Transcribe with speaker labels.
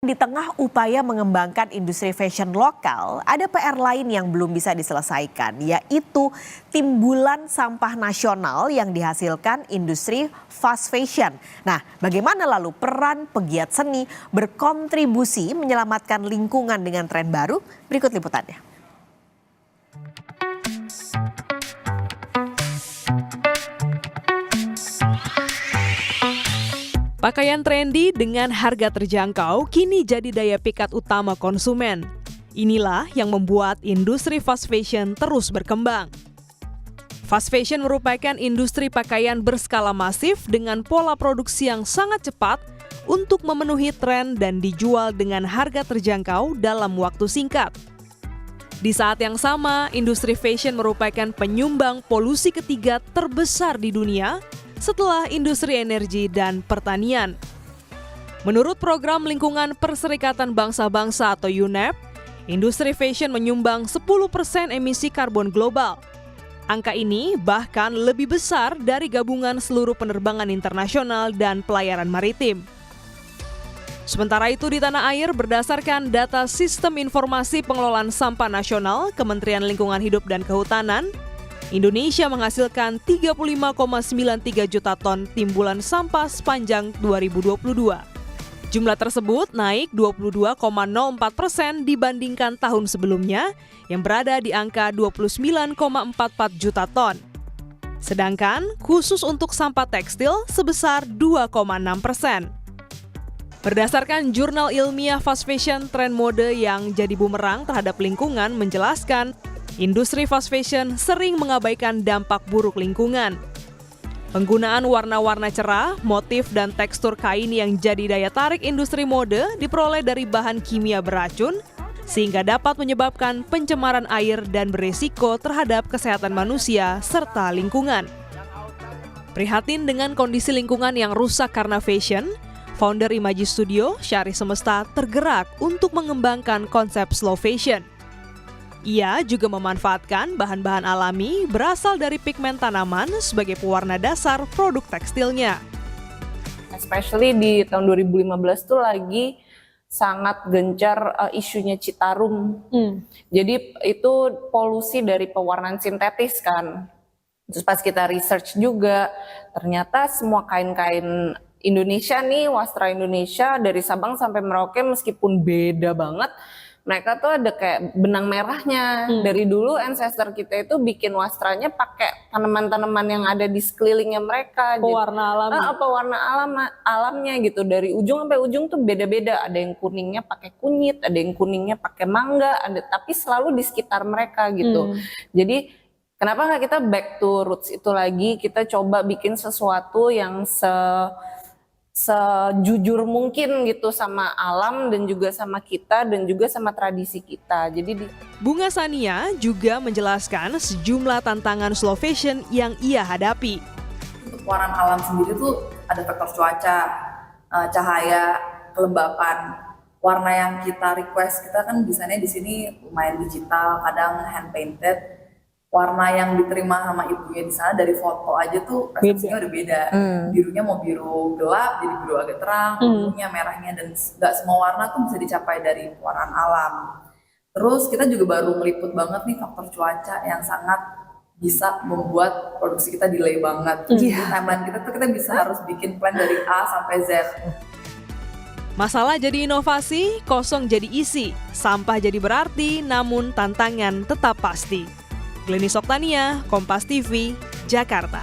Speaker 1: Di tengah upaya mengembangkan industri fashion lokal, ada PR lain yang belum bisa diselesaikan, yaitu timbulan sampah nasional yang dihasilkan industri fast fashion. Nah, bagaimana lalu peran pegiat seni berkontribusi menyelamatkan lingkungan dengan tren baru? Berikut liputannya.
Speaker 2: Pakaian trendy dengan harga terjangkau kini jadi daya pikat utama konsumen. Inilah yang membuat industri fast fashion terus berkembang. Fast fashion merupakan industri pakaian berskala masif dengan pola produksi yang sangat cepat untuk memenuhi tren dan dijual dengan harga terjangkau dalam waktu singkat. Di saat yang sama, industri fashion merupakan penyumbang polusi ketiga terbesar di dunia setelah industri energi dan pertanian. Menurut Program Lingkungan Perserikatan Bangsa-Bangsa atau UNEP, industri fashion menyumbang 10% emisi karbon global. Angka ini bahkan lebih besar dari gabungan seluruh penerbangan internasional dan pelayaran maritim. Sementara itu di tanah air, berdasarkan data Sistem Informasi Pengelolaan Sampah Nasional Kementerian Lingkungan Hidup dan Kehutanan, Indonesia menghasilkan 35,93 juta ton timbulan sampah sepanjang 2022. Jumlah tersebut naik 22,04% dibandingkan tahun sebelumnya yang berada di angka 29,44 juta ton. Sedangkan khusus untuk sampah tekstil sebesar 2,6%. Berdasarkan jurnal ilmiah fast fashion tren mode yang jadi bumerang terhadap lingkungan menjelaskan, industri fast fashion sering mengabaikan dampak buruk lingkungan. Penggunaan warna-warna cerah, motif dan tekstur kain yang jadi daya tarik industri mode diperoleh dari bahan kimia beracun, sehingga dapat menyebabkan pencemaran air dan berisiko terhadap kesehatan manusia serta lingkungan. Prihatin dengan kondisi lingkungan yang rusak karena fashion, founder Imaji Studio, Syarih Semesta, tergerak untuk mengembangkan konsep slow fashion. Ia juga memanfaatkan bahan-bahan alami berasal dari pigmen tanaman sebagai pewarna dasar produk tekstilnya.
Speaker 3: Especially di tahun 2015 tuh lagi sangat gencar isunya Citarum. Jadi itu polusi dari pewarnaan sintetis kan. Terus pas kita research juga, ternyata semua kain-kain Indonesia nih, wastra Indonesia dari Sabang sampai Merauke meskipun beda banget, mereka tuh ada kayak benang merahnya. Dari dulu ancestor kita itu bikin wastranya pakai tanaman-tanaman yang ada di sekelilingnya mereka.
Speaker 2: Pewarna alami.
Speaker 3: Pewarna alamnya gitu. Dari ujung sampai ujung tuh beda-beda. Ada yang kuningnya pakai kunyit, ada yang kuningnya pakai mangga, tapi selalu di sekitar mereka gitu. Jadi kenapa nggak kita back to roots itu lagi? Kita coba bikin sesuatu yang sejujur mungkin gitu sama alam dan juga sama kita dan juga sama tradisi kita. Jadi
Speaker 2: Bunga Sania juga menjelaskan sejumlah tantangan slow fashion yang ia hadapi.
Speaker 4: Untuk pewarnaan alam sendiri tuh ada faktor cuaca, cahaya, kelembapan. Warna yang kita request, kita kan biasanya di sini lumayan digital, kadang hand painted. Warna yang diterima sama ibunya di sana dari foto aja tuh persepsinya udah beda. Birunya mau biru gelap jadi biru agak terang, ungunya, merahnya, dan nggak semua warna tuh bisa dicapai dari pewarnaan alam. Terus kita juga baru meliput banget nih faktor cuaca yang sangat bisa membuat produksi kita delay banget. Jadi timeline kita tuh kita bisa harus bikin plan dari A sampai Z.
Speaker 2: Masalah jadi inovasi, kosong jadi isi, sampah jadi berarti, namun tantangan tetap pasti. Glenis Oktania, Kompas TV, Jakarta.